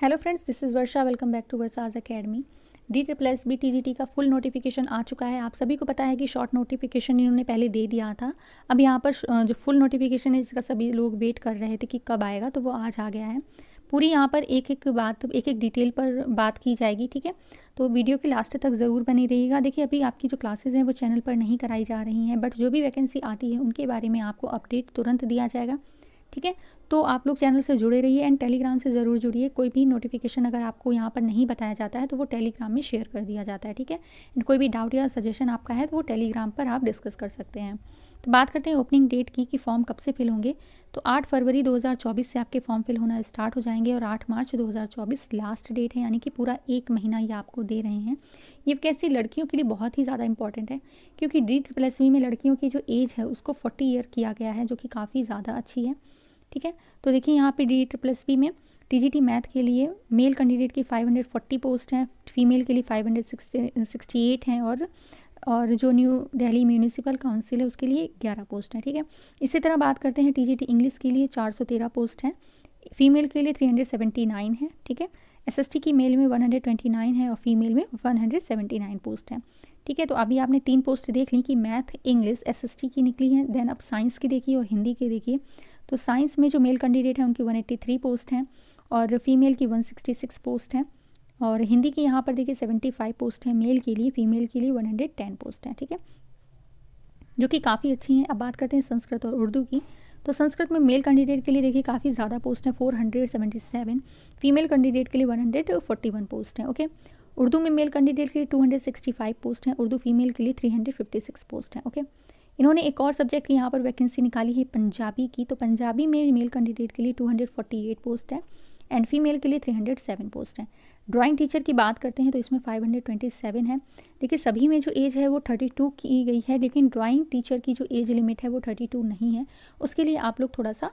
Hello friends, this is Varsha. Welcome back to Varsha's academy. DSSB TGT का full notification आ चुका है। आप सभी को पता है कि शॉर्ट नोटिफिकेशन इन्होंने पहले दे दिया था। अब यहाँ पर जो फुल नोटिफिकेशन है इसका सभी लोग वेट कर रहे थे कि कब आएगा, तो वो आज आ गया है। पूरी यहाँ पर एक एक डिटेल पर बात की जाएगी, ठीक है। तो वीडियो के लास्ट तक ज़रूर बनी रहिएगा। देखिए, अभी आपकी जो क्लासेज हैं वो चैनल पर नहीं कराई जा रही हैं, बट जो भी वैकेंसी आती है उनके बारे में आपको अपडेट तुरंत दिया जाएगा, ठीक है। तो आप लोग चैनल से जुड़े रहिए एंड टेलीग्राम से ज़रूर जुड़िए। कोई भी नोटिफिकेशन अगर आपको यहाँ पर नहीं बताया जाता है तो वो टेलीग्राम में शेयर कर दिया जाता है, ठीक है। एंड कोई भी डाउट या सजेशन आपका है तो वो टेलीग्राम पर आप डिस्कस कर सकते हैं। तो बात करते हैं ओपनिंग डेट की कि फॉर्म कब से फिल होंगे। तो 8 फरवरी 2024 से आपके फॉर्म फिल होना स्टार्ट हो जाएंगे और 8 मार्च 2024 लास्ट डेट है, यानी कि पूरा एक महीना ये आपको दे रहे हैं। ये कैसी लड़कियों के लिए बहुत ही ज़्यादा इंपॉर्टेंट है, क्योंकि DSSB में लड़कियों की जो एज है उसको 40 ईयर किया गया है, जो कि काफ़ी ज़्यादा अच्छी है, ठीक है। तो देखिए, यहाँ पे DSSB में TGT मैथ के लिए मेल कैंडिडेट की 540 पोस्ट हैं, फीमेल के लिए 568 हैं, और जो न्यू दिल्ली म्यूनिसिपल काउंसिल है उसके लिए 11 पोस्ट हैं, ठीक है। इसी तरह बात करते हैं TGT इंग्लिश के लिए 413 पोस्ट हैं, फीमेल के लिए 379 है, ठीक है। SST की मेल में 129 है और फीमेल में 179 पोस्ट हैं, ठीक है। तो अभी आपने 3 पोस्ट देख ली कि मैथ इंग्लिश SST की निकली है। देन अब साइंस की देखिए और हिंदी की देखिए। तो साइंस में जो मेल कैंडिडेट है उनकी 183 पोस्ट हैं और फीमेल की 166 पोस्ट हैं, और हिंदी की यहाँ पर देखिए 75 पोस्ट है मेल के लिए, फीमेल के लिए 110 पोस्ट हैं, ठीक है, जो कि काफ़ी अच्छी हैं। अब बात करते हैं संस्कृत और उर्दू की। तो संस्कृत में मेल कैंडिडेट के लिए देखिए काफ़ी ज़्यादा पोस्ट हैं, 477, फीमेल कैंडिडेट के लिए 141 पोस्ट हैं, ओके। उर्दू में मेल कैंडिडेट के लिए 265 पोस्ट हैं, उर्दू फीमेल के लिए 356 पोस्ट हैं, ओके। इन्होंने एक और सब्जेक्ट की यहाँ पर वैकेंसी निकाली है पंजाबी की। तो पंजाबी में मेल कैंडिडेट के लिए 248 पोस्ट है एंड फीमेल के लिए 307 पोस्ट है। ड्राइंग टीचर की बात करते हैं तो इसमें 527 है। देखिए, सभी में जो एज है वो 32 की गई है, लेकिन ड्राइंग टीचर की जो एज लिमिट है वो 32 नहीं है। उसके लिए आप लोग थोड़ा सा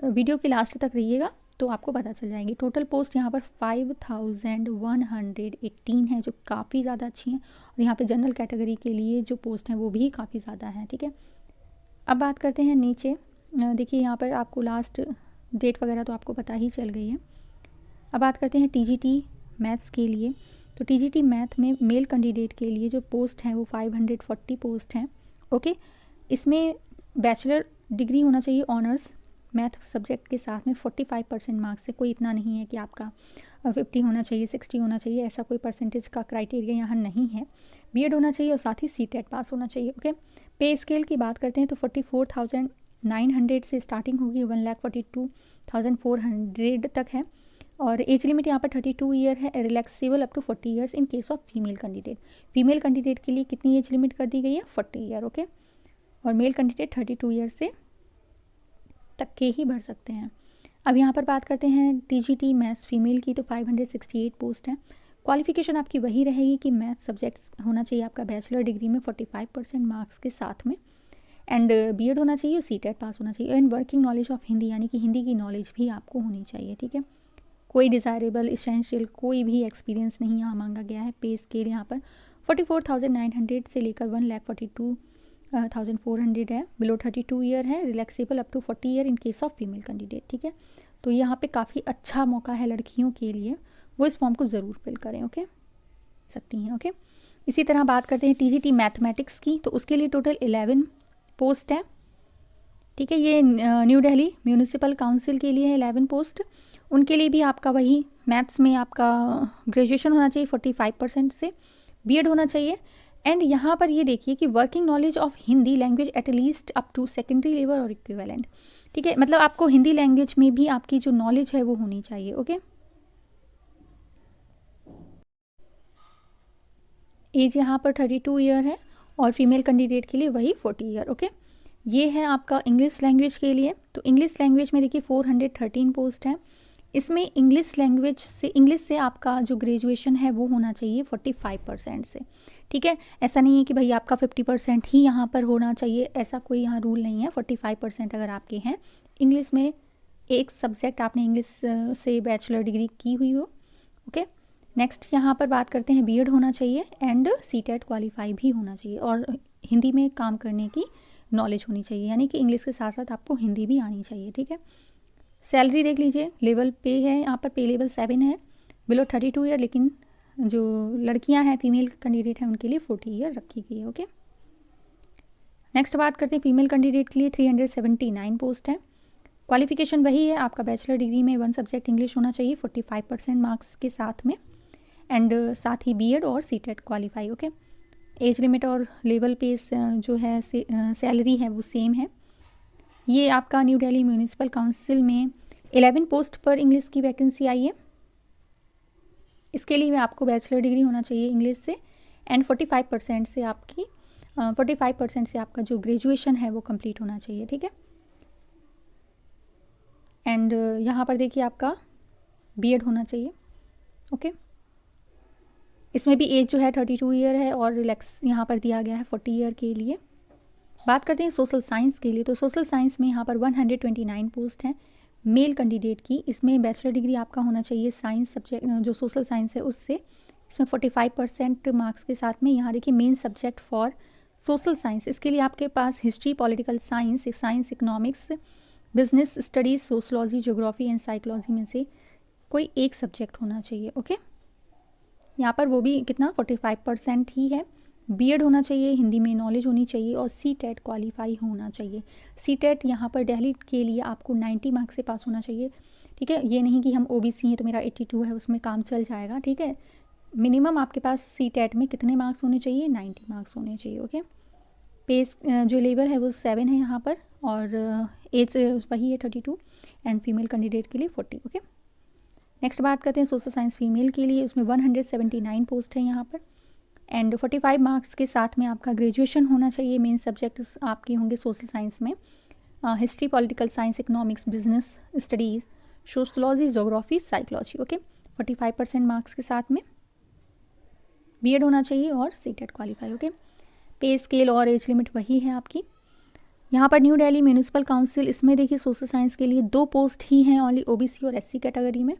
वीडियो के लास्ट तक रहिएगा तो आपको पता चल जाएगी। टोटल पोस्ट यहाँ पर 5118 है, जो काफ़ी ज़्यादा अच्छी हैं। और यहाँ पे जनरल कैटेगरी के लिए जो पोस्ट हैं वो भी काफ़ी ज़्यादा हैं, ठीक है। अब बात करते हैं नीचे। देखिए, यहाँ पर आपको लास्ट डेट वगैरह तो आपको पता ही चल गई है। अब बात करते हैं TGT मैथ्स के लिए। तो TGT मैथ में मेल कैंडिडेट के लिए जो पोस्ट हैं वो 540 पोस्ट हैं, ओके। इसमें बैचलर डिग्री होना चाहिए ऑनर्स मैथ सब्जेक्ट के साथ में 45% मार्क्स से। कोई इतना नहीं है कि आपका 50 होना चाहिए, 60 होना चाहिए, ऐसा कोई परसेंटेज का क्राइटेरिया यहाँ नहीं है। BEd होना चाहिए और साथ ही CTET पास होना चाहिए, ओके। पे स्केल की बात करते हैं तो 44,900 से स्टार्टिंग होगी, 1,42,400 तक है। और एज लिमिट यहाँ पर 32 ईयर है, relaxable up to 40 years in case of female candidate. Female candidate के लिए कितनी एज लिमिट कर दी गई है? 40 ईयर, ओके। और मेल कैंडिडेट 32 ईयर से तक के ही भर सकते हैं। अब यहाँ पर बात करते हैं TGT मैथ्स फीमेल की। तो 568 पोस्ट हैं। क्वालिफिकेशन आपकी वही रहेगी कि मैथ सब्जेक्ट्स होना चाहिए आपका बैचलर डिग्री में 45% मार्क्स के साथ में, एंड BEd होना चाहिए और CTET पास होना चाहिए, and working knowledge of Hindi, यानी कि हिंदी की नॉलेज भी आपको होनी चाहिए, ठीक है। कोई डिज़ायरेबल इसेंशियल कोई भी एक्सपीरियंस नहीं यहाँ मांगा गया है। पे स्केल यहाँ पर 44,900 से लेकर 1,42,400 है। बिलो 32 ईयर है, relaxable up to 40 year in case of female candidate, ठीक है। तो यहाँ पे काफ़ी अच्छा मौका है लड़कियों के लिए, वो इस फॉर्म को ज़रूर फिल करें, ओके, सकती हैं, ओके। इसी तरह बात करते हैं TGT मैथमेटिक्स की। तो उसके लिए टोटल 11 पोस्ट है, ठीक है। ये न्यू दिल्ली म्यूनिसिपल काउंसिल के लिए है 11 पोस्ट। उनके लिए भी आपका वही मैथ्स में आपका ग्रेजुएशन होना चाहिए 45% से, BEd होना चाहिए, एंड यहाँ पर ये देखिए कि working knowledge of Hindi language at least up to secondary level और इक्विवेलेंट, ठीक है। मतलब आपको हिंदी लैंग्वेज में भी आपकी जो नॉलेज है वो होनी चाहिए, ओके। एज यहाँ पर 32 ईयर है और फीमेल कैंडिडेट के लिए वही 40 ईयर, ओके। ये है आपका इंग्लिश लैंग्वेज के लिए। तो इंग्लिश लैंग्वेज में देखिए 413 पोस्ट हैं। इसमें इंग्लिश से आपका जो ग्रेजुएशन है वो होना चाहिए 45% से, ठीक है। ऐसा नहीं है कि भाई आपका 50% ही यहाँ पर होना चाहिए, ऐसा कोई यहाँ रूल नहीं है। 45% अगर आपके हैं इंग्लिश में, एक सब्जेक्ट आपने इंग्लिश से बैचलर डिग्री की हुई हो, ओके। नेक्स्ट यहाँ पर बात करते हैं BEd होना चाहिए एंड CTET क्वालिफाई भी होना चाहिए, और हिंदी में काम करने की नॉलेज होनी चाहिए, यानी कि इंग्लिश के साथ साथ आपको हिंदी भी आनी चाहिए, ठीक है। सैलरी देख लीजिए, लेवल पे है यहाँ पर, पे लेवल 7 है बिलो 32 ईयर, लेकिन जो लड़कियां हैं फीमेल कैंडिडेट हैं उनके लिए 40 ईयर रखी गई है। ओके, नेक्स्ट बात करते हैं फीमेल कैंडिडेट के लिए 379 पोस्ट है। क्वालिफिकेशन वही है, आपका बैचलर डिग्री में 1 सब्जेक्ट इंग्लिश होना चाहिए 45% मार्क्स के साथ में, एंड साथ ही बीएड और CTET qualify. Okay, age limit और लेवल पे जो है सैलरी है वो सेम है। ये आपका न्यू दिल्ली म्यूनिसिपल काउंसिल में 11 पोस्ट पर इंग्लिश की वैकेंसी आई है। इसके लिए आपको बैचलर डिग्री होना चाहिए इंग्लिश से, एंड 45% से आपका जो ग्रेजुएशन है वो कंप्लीट होना चाहिए। ठीक है, एंड यहाँ पर देखिए आपका बीएड होना चाहिए। ओके, इसमें भी एज जो है 32 ईयर है और रिलैक्स यहाँ पर दिया गया है 40 ईयर के लिए। बात करते हैं सोशल साइंस के लिए, तो सोशल साइंस में यहाँ पर 129 पोस्ट हैं मेल कैंडिडेट की। इसमें बैचलर डिग्री आपका होना चाहिए साइंस सब्जेक्ट, जो सोशल साइंस है उससे। इसमें 45% मार्क्स के साथ में यहाँ देखिए main subject for social science, इसके लिए आपके पास history, political science, economics, business studies, sociology, geography and psychology में से कोई एक सब्जेक्ट होना चाहिए। ओके, यहाँ पर वो भी कितना 45% ही है। बीएड होना चाहिए, हिंदी में नॉलेज होनी चाहिए और सीटेट क्वालिफाई होना चाहिए। सीटेट यहाँ पर दिल्ली के लिए आपको 90 मार्क्स से पास होना चाहिए। ठीक है, ये नहीं कि हम ओबीसी हैं तो मेरा 82 है उसमें काम चल जाएगा। ठीक है, मिनिमम आपके पास सीटेट में कितने मार्क्स होने चाहिए, 90 मार्क्स होने चाहिए। ओके, पेस जो लेवल है वो 7 है यहाँ पर, और एज वही है 32, एंड फीमेल कैंडिडेट के लिए 40। ओके, नेक्स्ट बात करते हैं सोशल साइंस फीमेल के लिए। उसमें 179 पोस्ट है यहाँ पर, एंड 45 मार्क्स के साथ में आपका ग्रेजुएशन होना चाहिए। मेन सब्जेक्ट आपके होंगे सोशल साइंस में history, political science, economics, business studies, sociology, geography, psychology. Okay, 45% marks के साथ में बीएड होना चाहिए और सीटेट क्वालिफाई। ओके, पे स्केल और एज लिमिट वही है आपकी। यहाँ पर न्यू दिल्ली म्यूनिसिपल काउंसिल, इसमें देखिए सोशल साइंस के लिए 2 पोस्ट ही हैं ओनली ओबीसी और एससी कैटेगरी में।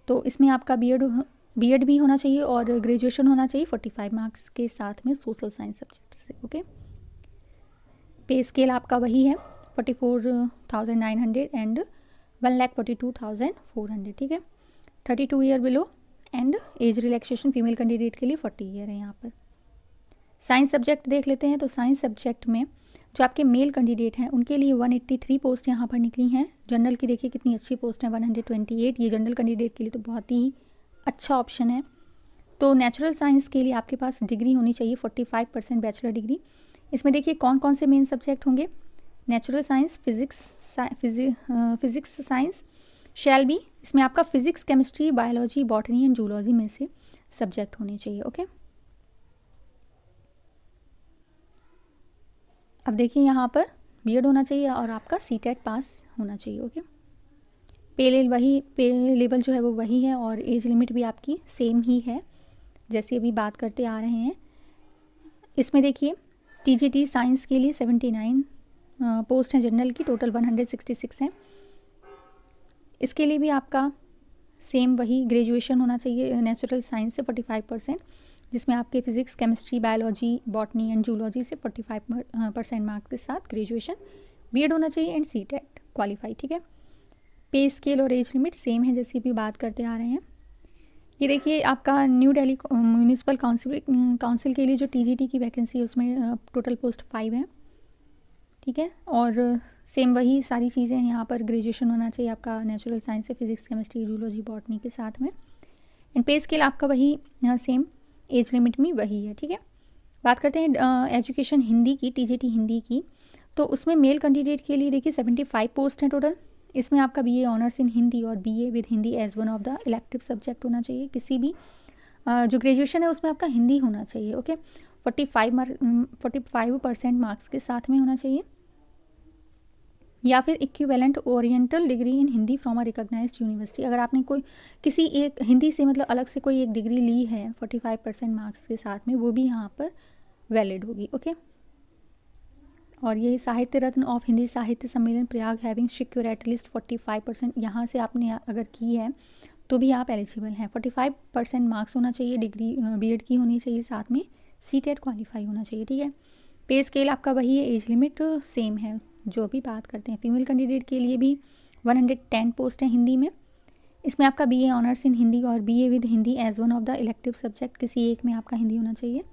तो इसमें आपका बीएड भी होना चाहिए और ग्रेजुएशन होना चाहिए 45 मार्क्स के साथ में सोशल साइंस सब्जेक्ट से। ओके, पे स्केल आपका वही है 44,900 एंड 1,42,400। ठीक है, 32 year below, and age relaxation female candidate के लिए 40 ईयर है यहाँ पर। साइंस सब्जेक्ट देख लेते हैं, तो साइंस सब्जेक्ट में जो आपके मेल कैंडिडेट हैं उनके लिए 183 पोस्ट यहाँ पर निकली हैं। जनरल की देखिए कितनी अच्छी पोस्ट है 128, ये जनरल कैंडिडेट के लिए तो बहुत ही अच्छा ऑप्शन है। तो नेचुरल साइंस के लिए आपके पास डिग्री होनी चाहिए 45% बैचलर डिग्री। इसमें देखिए कौन कौन से मेन सब्जेक्ट होंगे, natural science, physics science shall be, इसमें आपका physics, chemistry, biology, botany and zoology में से सब्जेक्ट होने चाहिए। ओके, अब देखिए यहाँ पर बीएड होना चाहिए और आपका सीटेट पास होना चाहिए। ओके, पे लेवल जो है वो वही है और एज लिमिट भी आपकी सेम ही है जैसे अभी बात करते आ रहे हैं। इसमें देखिए टीजीटी साइंस के लिए 79 पोस्ट हैं जनरल की, टोटल 166 हैं। इसके लिए भी आपका सेम वही ग्रेजुएशन होना चाहिए नेचुरल साइंस से 45%, जिसमें आपके physics, chemistry, biology, botany and zoology से 45% मार्क्स के साथ ग्रेजुएशन, बीएड होना चाहिए एंड सीटेट क्वालिफाई। ठीक है, पे स्केल और एज लिमिट सेम है जैसे भी बात करते आ रहे हैं। ये देखिए आपका न्यू दिल्ली म्यूनिसिपल काउंसिल के लिए जो टीजीटी की वैकेंसी है उसमें टोटल पोस्ट 5 है। ठीक है, और सेम वही सारी चीज़ें हैं यहाँ पर। ग्रेजुएशन होना चाहिए आपका नेचुरल साइंस से, फिजिक्स, केमिस्ट्री, जूलॉजी, बॉटनी के साथ में, एंड पे स्केल आपका वही सेम, एज लिमिट में वही है। ठीक है, बात करते हैं एजुकेशन हिंदी की, टीजीटी हिंदी की। तो उसमें मेल कैंडिडेट के लिए देखिए 75 पोस्ट हैं टोटल। इसमें आपका बीए ऑनर्स इन हिंदी और BA with Hindi as one of the elective subject होना चाहिए। किसी भी जो ग्रेजुएशन है उसमें आपका हिंदी होना चाहिए। ओके, 45% मार्क्स के साथ में होना चाहिए, या फिर equivalent oriental degree in Hindi from a recognised university. अगर आपने कोई किसी एक हिंदी से मतलब अलग से कोई एक डिग्री ली है 45% मार्क्स के साथ में, वो भी यहाँ पर वैलिड होगी। ओके, और ये साहित्य रत्न ऑफ हिंदी साहित्य सम्मेलन प्रयाग हैविंग सिक्योर एटलीस्ट 45%, यहाँ से आपने अगर की है तो भी आप एलिजिबल हैं। 45% मार्क्स होना चाहिए, डिग्री बीएड की होनी चाहिए, साथ में सीटेट क्वालिफाई होना चाहिए। ठीक है, पे स्केल आपका वही है, एज लिमिट सेम है जो भी बात करते हैं। फीमेल कैंडिडेट के लिए भी 110 पोस्ट है हिंदी में, इसमें आपका BA ऑनर्स इन हिंदी और BA with Hindi as one of the elective subject, किसी एक में आपका हिंदी होना चाहिए,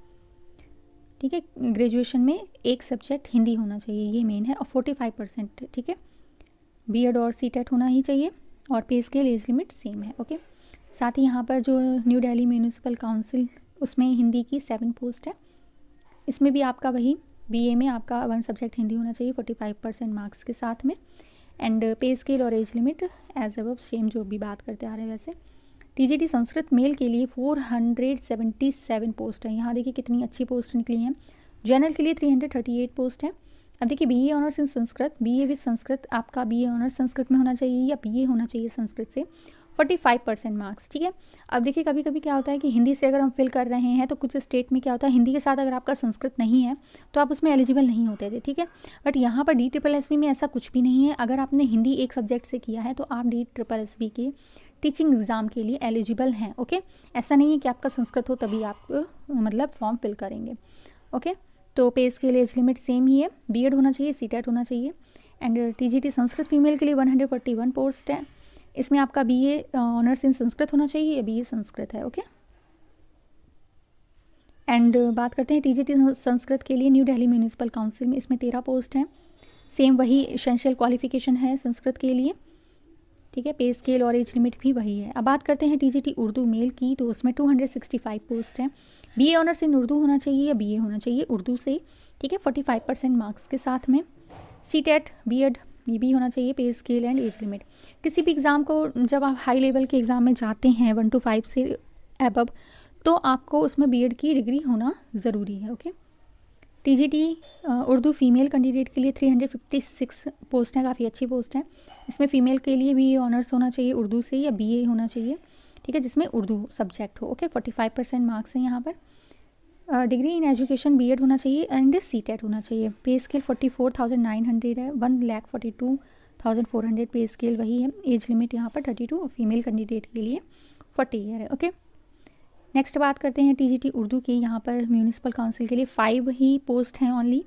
ठीक है। ग्रेजुएशन में एक सब्जेक्ट हिंदी होना चाहिए, ये मेन है, और 45%, ठीक है। B.Ed और C.Tet होना ही चाहिए, और पे स्केल एज लिमिट सेम है, ओके। साथ ही यहाँ पर जो न्यू दिल्ली म्यूनिसिपल काउंसिल, उसमें हिंदी की 7 पोस्ट है। इसमें भी आपका वही BA में आपका 1 सब्जेक्ट हिंदी होना चाहिए 45% मार्क्स के साथ में, एंड पे स्केल और age limit as above same जो भी बात करते आ रहे हैं वैसे। TGT संस्कृत मेल के लिए 477 पोस्ट है। यहाँ देखिए कितनी अच्छी पोस्ट निकली हैं। जनरल के लिए 338 पोस्ट है। अब देखिए BA honours in Sanskrit, BA with Sanskrit, आपका BA ऑनर्स संस्कृत में होना चाहिए या BA होना चाहिए संस्कृत से, 45% मार्क्स, ठीक है। अब देखिए कभी कभी क्या होता है कि हिंदी से अगर हम फिल कर रहे हैं तो कुछ स्टेट में क्या होता है, हिंदी के साथ अगर आपका संस्कृत नहीं है तो आप उसमें एलिजिबल नहीं होते थे, ठीक है। बट यहाँ पर DSSB में ऐसा कुछ भी नहीं है। अगर आपने हिंदी एक सब्जेक्ट से किया है तो आप DSSB के टीचिंग एग्ज़ाम के लिए एलिजिबल हैं, ओके। ऐसा नहीं है कि आपका संस्कृत हो तभी आप मतलब फॉर्म फिल करेंगे, ओके। तो pay scale age limit same ही है, B.Ed होना चाहिए, C.Tet होना चाहिए, एंड TGT संस्कृत फीमेल के लिए 141 पोस्ट है। इसमें आपका BA ऑनर्स इन संस्कृत होना चाहिए या BA संस्कृत है, ओके। एंड बात करते हैं TGT संस्कृत के लिए न्यू दिल्ली म्यूनिसिपल काउंसिल में, इसमें 13 पोस्ट हैं। सेम वही एसेंशियल क्वालिफिकेशन है संस्कृत के लिए, ठीक है। पे स्केल और एज लिमिट भी वही है। अब बात करते हैं TGT उर्दू मेल की, तो उसमें 265 पोस्ट हैं। BA ऑनर्स इन उर्दू होना चाहिए या BA होना चाहिए उर्दू से, ठीक है, 45% मार्क्स के साथ में। C.Tet B.Ed ये भी होना चाहिए, पे स्केल एंड एज लिमिट। किसी भी एग्ज़ाम को जब आप हाई लेवल के एग्ज़ाम में जाते हैं 1 to 5 से अबव, तो आपको उसमें B.Ed की डिग्री होना ज़रूरी है, okay. TGT Urdu female candidate के लिए 356 पोस्ट हैं, काफ़ी अच्छी पोस्ट है। इसमें फ़ीमेल के लिए BA ऑनर्स होना चाहिए उर्दू से या BA होना चाहिए, ठीक है, जिसमें उर्दू सब्जेक्ट हो, ओके। 45% मार्क्स हैं यहाँ पर। डिग्री इन एजुकेशन B.Ed होना चाहिए एंड C.Tet होना चाहिए। पे स्केल 44,900 है, 1,42,400 पे स्केल वही है। एज लिमिट यहाँ पर 32 और फीमेल कैंडिडेट के लिए 40 ईयर है, ओके। नेक्स्ट बात करते हैं TGT उर्दू की। यहाँ पर म्यूनिसिपल काउंसिल के लिए 5 ही पोस्ट हैं ओनली,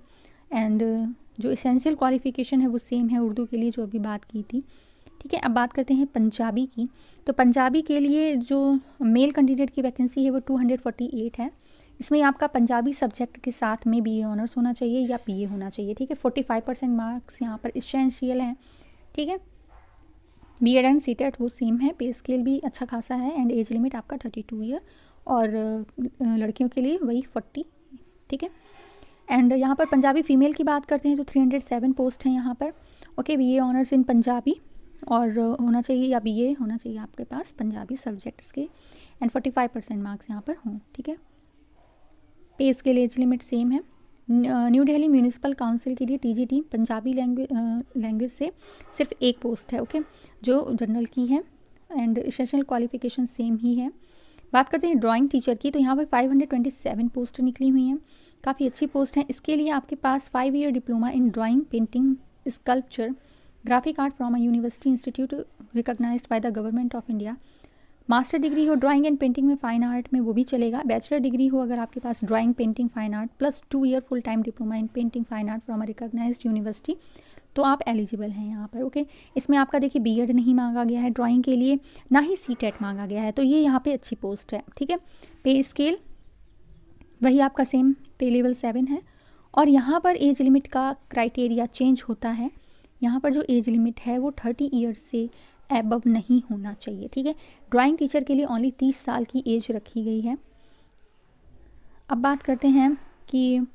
एंड जो एसेंशियल क्वालिफिकेशन है वो सेम है उर्दू के लिए जो अभी बात की थी, ठीक है। अब बात करते हैं पंजाबी की। तो पंजाबी के लिए जो मेल कैंडिडेट की वैकेंसी है वो 248 है। इसमें आपका पंजाबी सब्जेक्ट के साथ में BA ऑनर्स होना चाहिए या BA होना चाहिए, ठीक है। 45% मार्क्स यहाँ पर एसेंशियल हैं, ठीक है। B.Ed एंड C.Tet वो सेम है, पे स्केल भी अच्छा खासा है, एंड एज लिमिट आपका 32 ईयर, और लड़कियों के लिए वही 40, ठीक है। एंड यहाँ पर पंजाबी फ़ीमेल की बात करते हैं तो 307 पोस्ट हैं यहाँ पर, okay. BA honours in Punjabi और होना चाहिए या BA होना चाहिए आपके पास पंजाबी सब्जेक्ट्स के, एंड 45% मार्क्स यहाँ पर हों, ठीक है। पे स्केल एज लिमिट सेम है। न्यू दिल्ली म्यूनिसिपल काउंसिल के लिए TGT पंजाबी लैंग्वेज से सिर्फ एक पोस्ट है, ओके, जो जनरल की है, एंड एसेंशियल क्वालिफिकेशन सेम ही है। बात करते हैं ड्राइंग टीचर की, तो यहाँ पर 527 पोस्ट निकली हुई हैं, काफ़ी अच्छी पोस्ट हैं। इसके लिए आपके पास 5 year diploma in drawing, painting, sculpture, graphic art from a university institute recognised by the government of India. Master degree हो ड्राइंग एंड पेंटिंग में, फाइन आर्ट में, वो भी चलेगा। बैचलर डिग्री हो अगर आपके पास drawing, painting, fine art plus 2 year full time diploma in painting, fine art from a recognised university, तो आप एलिजिबल हैं यहाँ पर, ओके। इसमें आपका देखिए B.Ed नहीं मांगा गया है ड्राइंग के लिए, ना ही C.Tet मांगा गया है, तो ये यहाँ पे अच्छी पोस्ट है, ठीक है। पे स्केल वही आपका सेम, पे लेवल 7 है, और यहाँ पर एज लिमिट का क्राइटेरिया चेंज होता है। यहाँ पर जो एज लिमिट है वो 30 ईयर से एबव नहीं होना चाहिए, ठीक है। ड्राइंग टीचर के लिए ओनली 30 साल की एज रखी गई है। अब बात करते हैं कि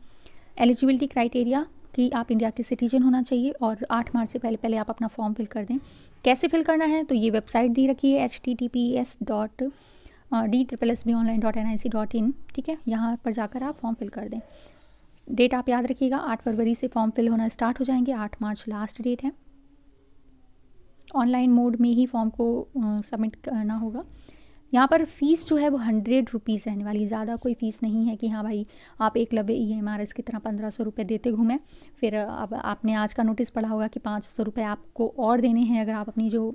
एलिजिबिलिटी क्राइटेरिया कि आप इंडिया के सिटीजन होना चाहिए और 8 मार्च से पहले आप अपना फॉर्म फिल कर दें। कैसे फिल करना है, तो ये वेबसाइट दी रखी है https://DSSBonline.nic.in, ठीक है। यहाँ पर जाकर आप फॉर्म फिल कर दें। डेट आप याद रखिएगा, 8 फरवरी से फॉर्म फिल होना स्टार्ट हो जाएंगे, 8 मार्च लास्ट डेट है। ऑनलाइन मोड में ही फॉर्म को सबमिट करना होगा। यहाँ पर फ़ीस जो है वो 100 रुपीज़ रहने वाली, ज़्यादा कोई फ़ीस नहीं है कि हाँ भाई आप एकलव्य EMRS की तरह 1500 रुपये देते घूमें। फिर अब आपने आज का नोटिस पढ़ा होगा कि 500 रुपये आपको और देने हैं अगर आप अपनी जो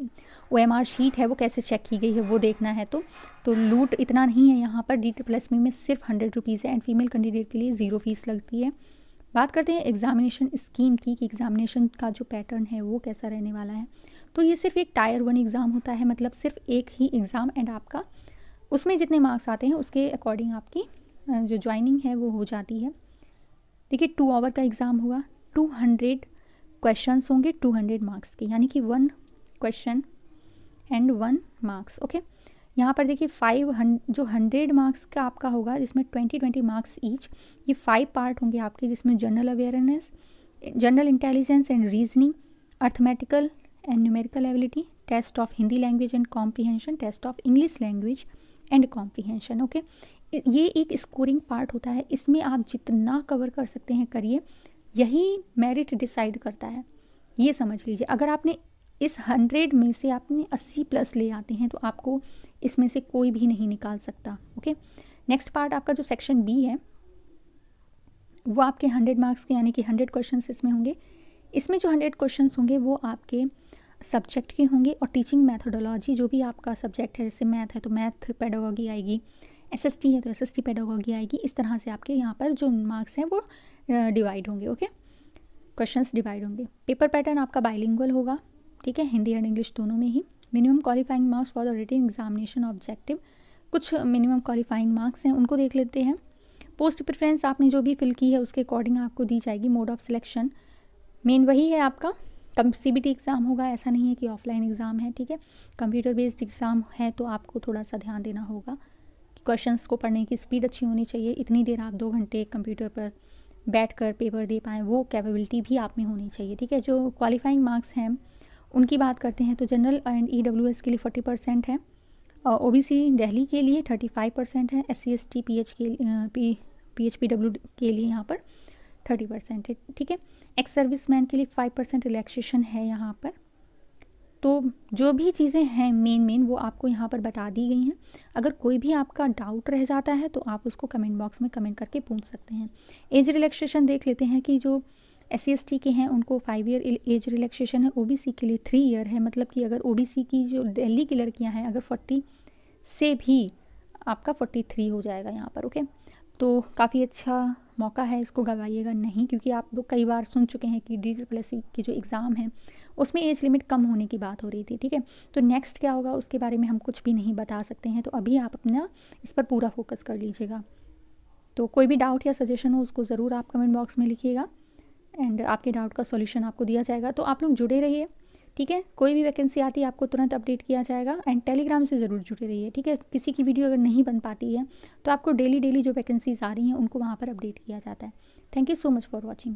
OMR शीट है वो कैसे चेक की गई है वो देखना है। तो लूट इतना नहीं है यहाँ पर। DSSB में सिर्फ 100 रुपीज़ है, एंड फीमेल कैंडिडेट के लिए 0 फीस लगती है। बात करते हैं एग्जामिनेशन स्कीम की कि एग्जामिनेशन का जो पैटर्न है वो कैसा रहने वाला है। तो ये सिर्फ एक टायर 1 एग्ज़ाम होता है, मतलब सिर्फ एक ही एग्ज़ाम एंड आपका उसमें जितने मार्क्स आते हैं उसके अकॉर्डिंग आपकी जो ज्वाइनिंग है वो हो जाती है। देखिए 2 आवर का एग्ज़ाम होगा, 200 क्वेश्चंस होंगे 200 मार्क्स के, यानी कि 1 क्वेश्चन एंड 1 मार्क्स। ओके, यहाँ पर देखिए 100 मार्क्स का आपका होगा जिसमें 20 मार्क्स ईच। ये 5 पार्ट होंगे आपके, जिसमें general awareness, general intelligence and reasoning, arithmetical and numerical ability, test of Hindi language and comprehension, test of English language and comprehension. Okay, ये एक स्कोरिंग पार्ट होता है, इसमें आप जितना कवर कर सकते हैं करिए, यही मेरिट डिसाइड करता है, ये समझ लीजिए। अगर आपने इस 100 में से आपने 80+ ले आते हैं तो आपको इसमें से कोई भी नहीं निकाल सकता। ओके, नेक्स्ट पार्ट आपका जो सेक्शन बी है वो आपके 100 मार्क्स के, यानी कि 100 क्वेश्चंस इसमें होंगे। इसमें जो 100 क्वेश्चंस होंगे वो आपके सब्जेक्ट के होंगे और टीचिंग मैथोडोलॉजी, जो भी आपका सब्जेक्ट है, जैसे मैथ है तो मैथ पेडागोगी आएगी, एसएसटी है तो एसएसटी पेडागोगी आएगी। इस तरह से आपके यहाँ पर जो मार्क्स हैं वो डिवाइड होंगे। ओके, क्वेश्चंस डिवाइड होंगे। पेपर पैटर्न आपका बाइलिंगुअल होगा, ठीक है, हिंदी एंड इंग्लिश दोनों में ही। Minimum qualifying marks for the written examination objective, कुछ मिनिमम क्वालिफाइंग मार्क्स हैं उनको देख लेते हैं। पोस्ट प्रेफरेंस आपने जो भी फिल की है उसके अकॉर्डिंग आपको दी जाएगी। मोड ऑफ सिलेक्शन मेन वही है आपका, CBT एग्ज़ाम होगा, ऐसा नहीं है कि ऑफलाइन एग्ज़ाम है, ठीक है। कंप्यूटर बेस्ड एग्ज़ाम है तो आपको थोड़ा सा ध्यान देना होगा कि क्वेश्चंस को पढ़ने की स्पीड अच्छी होनी चाहिए। इतनी देर आप 2 घंटे कंप्यूटर पर बैठ कर पेपर दे पाएँ, वो कैपेबिलिटी भी आप में होनी चाहिए, ठीक है। जो क्वालिफाइंग मार्क्स हैं उनकी बात करते हैं तो जनरल एंड EWS के लिए 40% है, OBC दिल्ली के लिए 35% है, SC ST PHPW के लिए यहाँ पर 30% है, ठीक है। एक्स सर्विसमैन के लिए 5% रिलैक्सेशन है यहाँ पर। तो जो भी चीज़ें हैं मेन वो आपको यहाँ पर बता दी गई हैं। अगर कोई भी आपका डाउट रह जाता है तो आप उसको कमेंट बॉक्स में कमेंट करके पूछ सकते हैं। एज रिलैक्सेशन देख लेते हैं कि जो SC ST के हैं उनको 5 ईयर एज रिलैक्सेशन है, OBC के लिए 3 ईयर है। मतलब कि अगर OBC की जो दिल्ली की लड़कियां हैं अगर 40 से भी आपका 43 हो जाएगा यहाँ पर। ओके, तो काफ़ी अच्छा मौका है, इसको गवाइएगा नहीं, क्योंकि आप लोग कई बार सुन चुके हैं कि DSSC की जो एग्ज़ाम है उसमें एज लिमिट कम होने की बात हो रही थी, ठीक है। तो नेक्स्ट क्या होगा उसके बारे में हम कुछ भी नहीं बता सकते हैं, तो अभी आप अपना इस पर पूरा फोकस कर लीजिएगा। तो कोई भी डाउट या सजेशन हो उसको ज़रूर आप कमेंट बॉक्स में लिखिएगा एंड आपके डाउट का सॉल्यूशन आपको दिया जाएगा। तो आप लोग जुड़े रहिए, ठीक है। कोई भी वैकेंसी आती है आपको तुरंत अपडेट किया जाएगा एंड टेलीग्राम से ज़रूर जुड़े रहिए, ठीक है। किसी की वीडियो अगर नहीं बन पाती है तो आपको डेली जो वैकेंसीज आ रही हैं उनको वहाँ पर अपडेट किया जाता है। Thank you so much for watching.